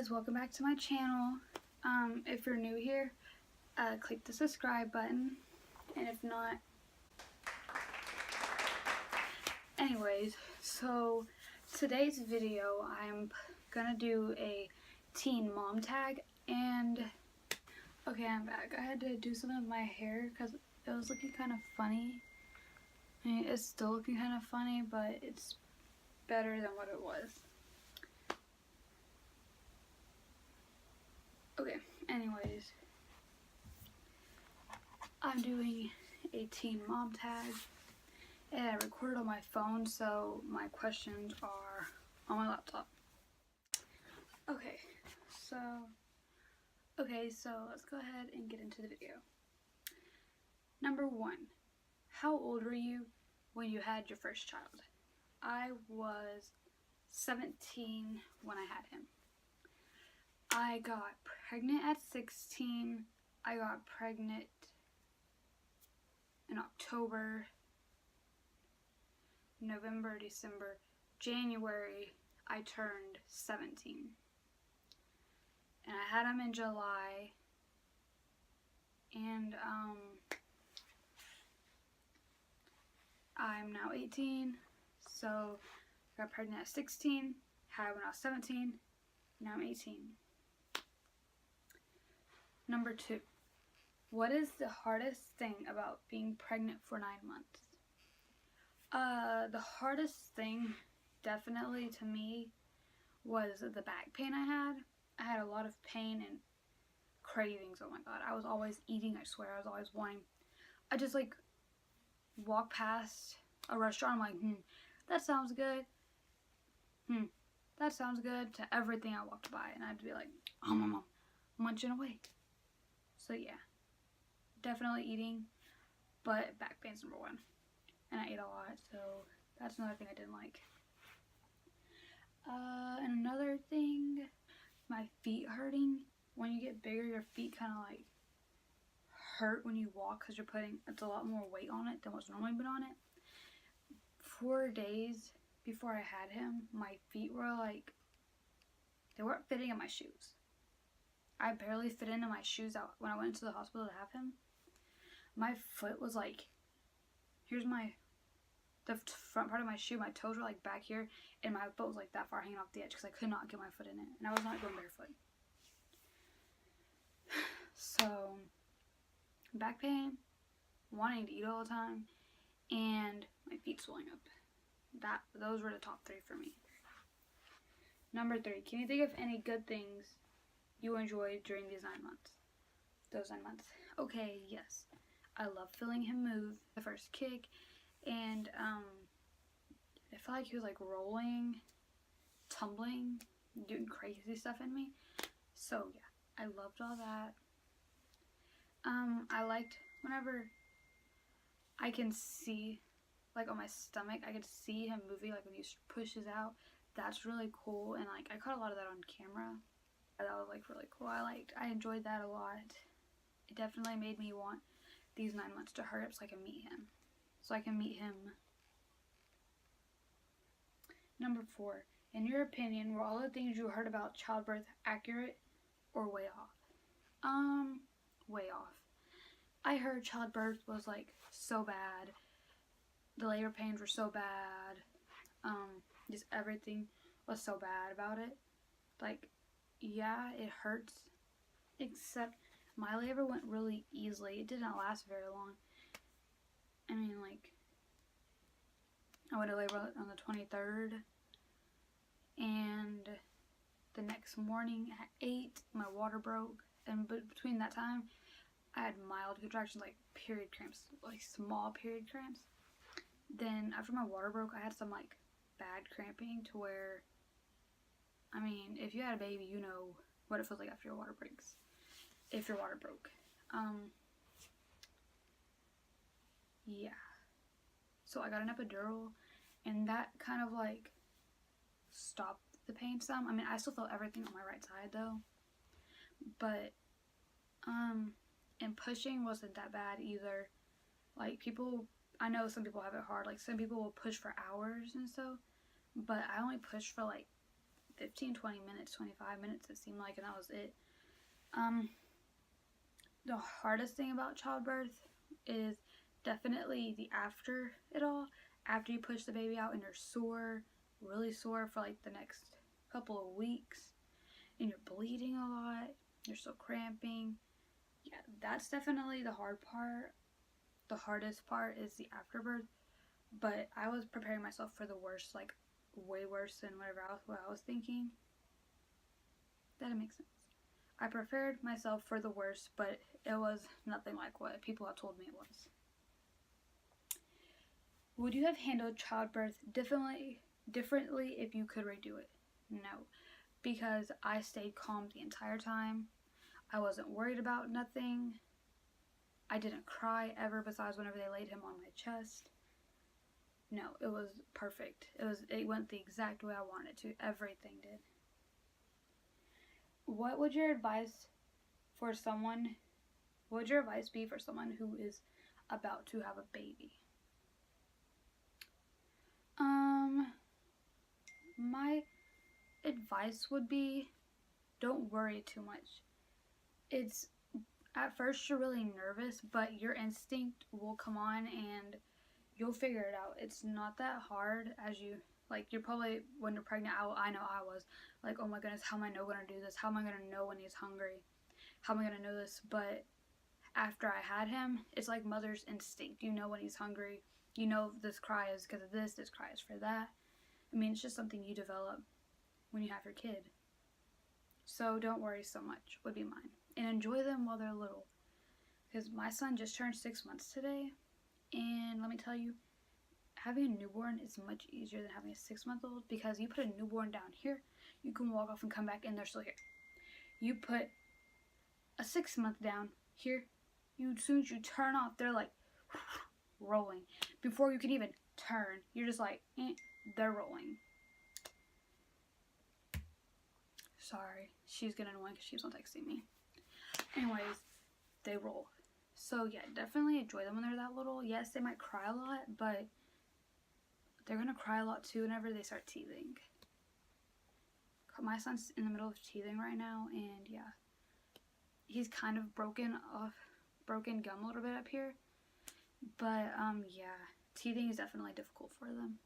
guys, welcome back to my channel. If you're new here, click the subscribe button, and if not, anyways, so today's video I'm gonna do a teen mom tag. And okay, I'm back. I had to do something with my hair because it was looking kind of funny. I mean, it's still looking kind of funny, but it's better than what it was. Okay, anyways, I'm doing a teen mom tag, and I recorded on my phone, so my questions are on my laptop. Okay, so let's go ahead and get into the video. Number 1, how old were you when you had your first child? I was 17 when I had him. I got pregnant at 16. I got pregnant in October, November, December, January, I turned 17. And I had him in July. And I'm now 18. So I got pregnant at 16, had him when I was 17, now I'm 18. Number 2, what is the hardest thing about being pregnant for 9 months? The hardest thing, definitely to me, was the back pain I had. I had a lot of pain and cravings. Oh my god, I was always eating, I swear. I was always wanting. I just like walk past a restaurant, I'm like, that sounds good. That sounds good, to everything I walked by, and I'd be like, oh mama, munching away. So yeah, definitely eating, but back pain's number 1. And I ate a lot, so that's another thing I didn't like. And another thing, my feet hurting. When you get bigger, your feet kind of like hurt when you walk because you're putting, it's a lot more weight on it than what's normally been on it. 4 days before I had him, my feet were like, they weren't fitting in my shoes. I barely fit into my shoes out when I went to the hospital to have him. My foot was like, here's the front part of my shoe, my toes were like back here, and my foot was like that far hanging off the edge because I could not get my foot in it, and I was not going barefoot. So, back pain, wanting to eat all the time, and my feet swelling up. Those were the top 3 for me. Number 3, can you think of any good things you enjoyed during these 9 months? Those 9 months. Okay, yes. I love feeling him move, the first kick, and I felt like he was like rolling, tumbling, doing crazy stuff in me. So yeah, I loved all that. I liked whenever I can see, like on my stomach, I could see him moving, like when he pushes out. That's really cool, and like I caught a lot of that on camera. That was like really cool. I enjoyed that a lot. It definitely made me want these 9 months to hurry up so I can meet him. Number 4, in your opinion, were all the things you heard about childbirth accurate or way off? Way off. I heard childbirth was like so bad. The labor pains were so bad. Just everything was so bad about it. Like, yeah, it hurts, except my labor went really easily. It didn't last very long. I mean, like, I went to labor on the 23rd, and the next morning at 8, my water broke, and between that time, I had mild contractions, like period cramps, like small period cramps. Then after my water broke, I had some like bad cramping to where, I mean, if you had a baby, you know what it feels like after your water breaks. If your water broke. Yeah. So I got an epidural, and that kind of like stopped the pain some. I mean, I still felt everything on my right side though. But, and pushing wasn't that bad either. Like I know some people have it hard. Like some people will push for hours and so, but I only pushed for like 15-20 minutes, 25 minutes it seemed like, and that was it. The hardest thing about childbirth is definitely the after it all. After you push the baby out and you're sore, really sore for like the next couple of weeks, and you're bleeding a lot, you're still cramping. Yeah, that's definitely the hard part. The hardest part is the afterbirth, but I was preparing myself for the worst, like way worse than what I was thinking. That makes sense. I prepared myself for the worst, but it was nothing like what people have told me it was. Would you have handled childbirth differently if you could redo it? No, because I stayed calm the entire time. I wasn't worried about nothing. I didn't cry ever besides whenever they laid him on my chest. No, it was perfect. It went the exact way I wanted it to. Everything did. What would your advice be for someone who is about to have a baby? My advice would be, don't worry too much. It's, at first you're really nervous, but your instinct will come on and you'll figure it out. It's not that hard as you, like, you're probably, when you're pregnant, I know I was, like, oh my goodness, how am I going to do this? How am I going to know when he's hungry? How am I going to know this? But after I had him, it's like mother's instinct. You know when he's hungry. You know this cry is because of this cry is for that. I mean, it's just something you develop when you have your kid. So don't worry so much, would be mine. And enjoy them while they're little. Because my son just turned 6 months today. And let me tell you, having a newborn is much easier than having a 6-month-old, because you put a newborn down here, you can walk off and come back and they're still here. You put a 6-month down here, as soon as you turn off, they're like rolling. Before you can even turn, you're just like, they're rolling. Sorry, she's getting annoying because she keeps on texting me. Anyways, they roll. So yeah, definitely enjoy them when they're that little. Yes, they might cry a lot, but they're going to cry a lot too whenever they start teething. My son's in the middle of teething right now, and yeah, he's kind of broken gum a little bit up here. But yeah, teething is definitely difficult for them.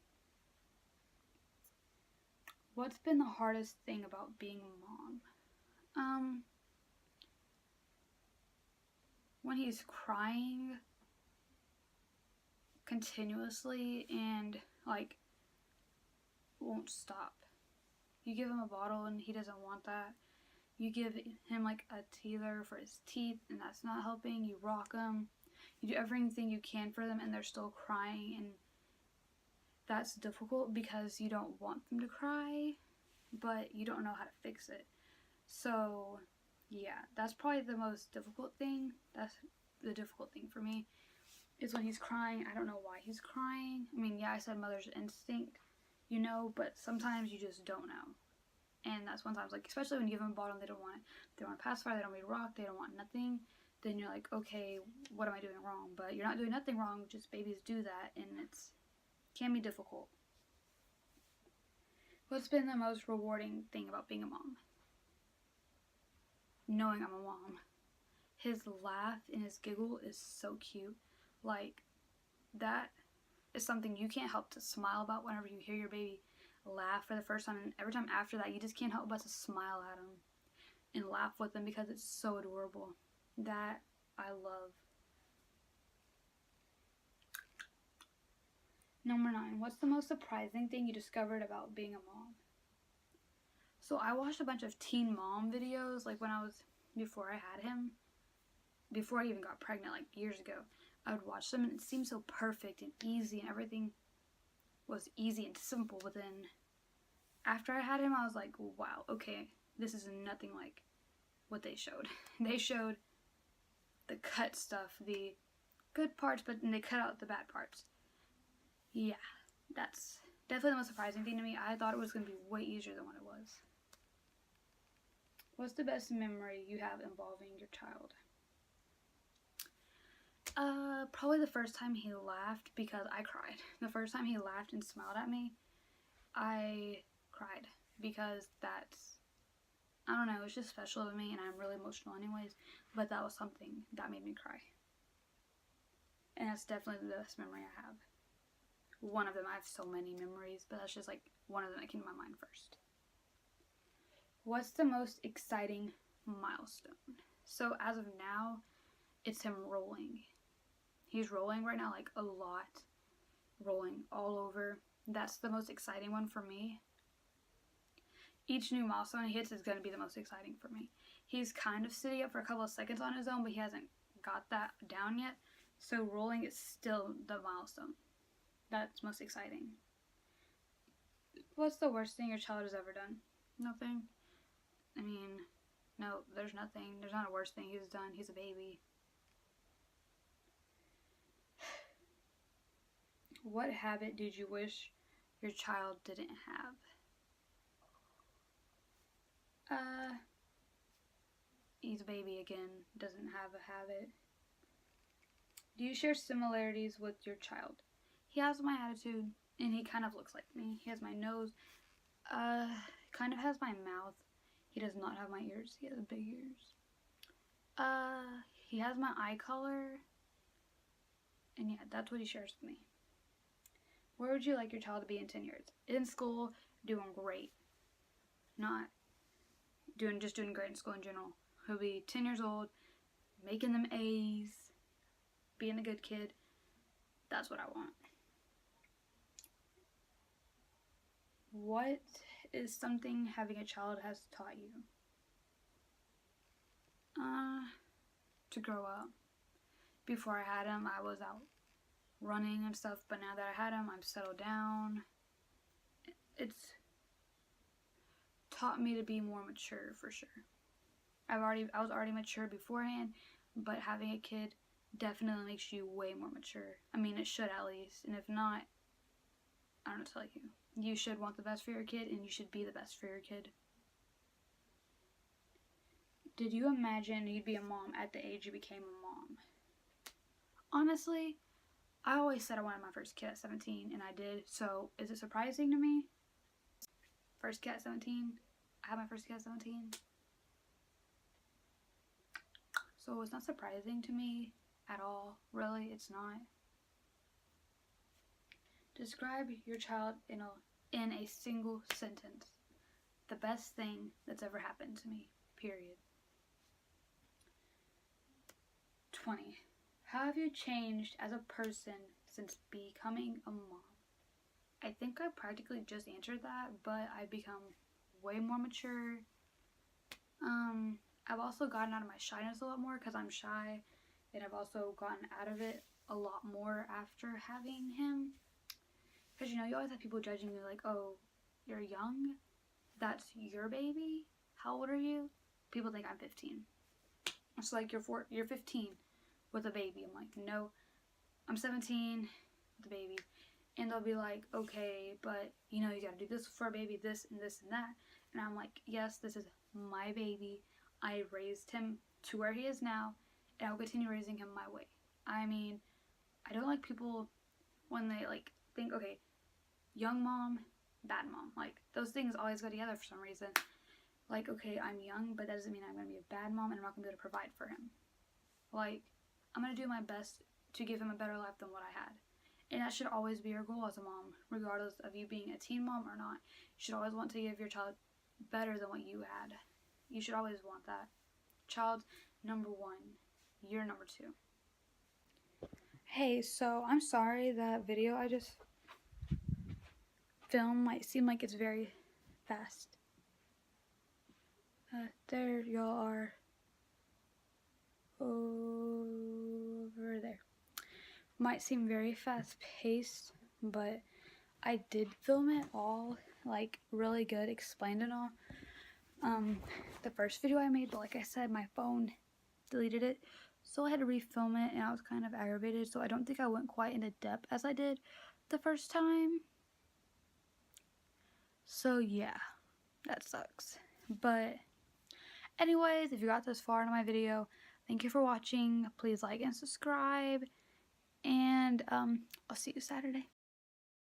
What's been the hardest thing about being a mom? When he's crying continuously and like won't stop. You give him a bottle and he doesn't want that. You give him like a teether for his teeth and that's not helping. You rock him. You do everything you can for them and they're still crying, and that's difficult because you don't want them to cry, but you don't know how to fix it. So yeah, that's probably the most difficult thing. That's the difficult thing for me, is when he's crying. I don't know why he's crying. I mean, yeah, I said mother's instinct, you know, but sometimes you just don't know. And that's sometimes, like, especially when you give them a bottle and they don't want a pacifier, they don't want a rock, they don't want nothing, then you're like, okay, what am I doing wrong? But you're not doing nothing wrong, just babies do that, and can be difficult. What's been the most rewarding thing about being a mom? Knowing I'm a mom. His laugh and his giggle is so cute. Like, that is something you can't help to smile about whenever you hear your baby laugh for the first time. And every time after that, you just can't help but to smile at him and laugh with them because it's so adorable. That I love. Number 9. What's the most surprising thing you discovered about being a mom? So I watched a bunch of teen mom videos, like before I had him, before I even got pregnant, like years ago. I would watch them and it seemed so perfect and easy, and everything was easy and simple. But then after I had him, I was like, wow, okay, this is nothing like what they showed. They showed the cut stuff, the good parts, but then they cut out the bad parts. Yeah, that's definitely the most surprising thing to me. I thought it was going to be way easier than what it was. What's the best memory you have involving your child? Probably the first time he laughed, because I cried. The first time he laughed and smiled at me, I cried. because that's, I don't know, it's just special to me, and I'm really emotional anyways, but that was something that made me cry. And that's definitely the best memory I have. One of them, I have so many memories, but that's just like one of them that came to my mind first. What's the most exciting milestone? So as of now, it's him rolling. He's rolling right now, like a lot. Rolling all over. That's the most exciting one for me. Each new milestone he hits is going to be the most exciting for me. He's kind of sitting up for a couple of seconds on his own, but he hasn't got that down yet. So rolling is still the milestone. That's most exciting. What's the worst thing your child has ever done? Nothing. I mean, no, there's nothing. There's not a worst thing he's done. He's a baby. What habit did you wish your child didn't have? He's a baby again. Doesn't have a habit. Do you share similarities with your child? He has my attitude, and he kind of looks like me. He has my nose. Kind of has my mouth. He does not have my ears. He has big ears. He has my eye color. And yeah, that's what he shares with me. Where would you like your child to be in 10 years? In school, doing great. Not just doing great in school in general. He'll be 10 years old, making them A's, being a good kid. That's what I want. What is something having a child has taught you? To grow up. Before I had him, I was out running and stuff, but now that I had him, I'm settled down. It's taught me to be more mature for sure. I was already mature beforehand, but having a kid definitely makes you way more mature. I mean, it should at least, and if not, I don't know what to tell you. You should want the best for your kid, and you should be the best for your kid. Did you imagine you'd be a mom at the age you became a mom? Honestly, I always said I wanted my first kid at 17, and I did, so is it surprising to me? First kid at 17? I had my first kid at 17. So it's not surprising to me at all. Really, it's not. Describe your child in a single sentence. The best thing that's ever happened to me. Period. 20. How have you changed as a person since becoming a mom? I think I practically just answered that, but I've become way more mature. I've also gotten out of my shyness a lot more because I'm shy, and I've also gotten out of it a lot more after having him. Because, you know, you always have people judging you like, oh, you're young? That's your baby? How old are you? People think I'm 15. It's like, you're 15 with a baby. I'm like, no, I'm 17 with a baby. And they'll be like, okay, but, you know, you gotta do this for a baby, this and this and that. And I'm like, yes, this is my baby. I raised him to where he is now, and I'll continue raising him my way. I mean, I don't like people when they, like, think, okay, young mom, bad mom. Like, those things always go together for some reason. Like, okay, I'm young, but that doesn't mean I'm going to be a bad mom, and I'm not going to be able to provide for him. Like, I'm going to do my best to give him a better life than what I had. And that should always be your goal as a mom, regardless of you being a teen mom or not. You should always want to give your child better than what you had. You should always want that. Child number 1, you're number 2. Hey, so I'm sorry that video I just filmed might seem like it's very fast. There y'all are over there. Might seem very fast paced, but I did film it all, like, really good, explained it all. The first video I made, but like I said, my phone deleted it, so I had to refilm it, and I was kind of aggravated, so I don't think I went quite into depth as I did the first time. So yeah, that sucks. But anyways, if you got this far into my video, thank you for watching. Please like and subscribe, and I'll see you Saturday.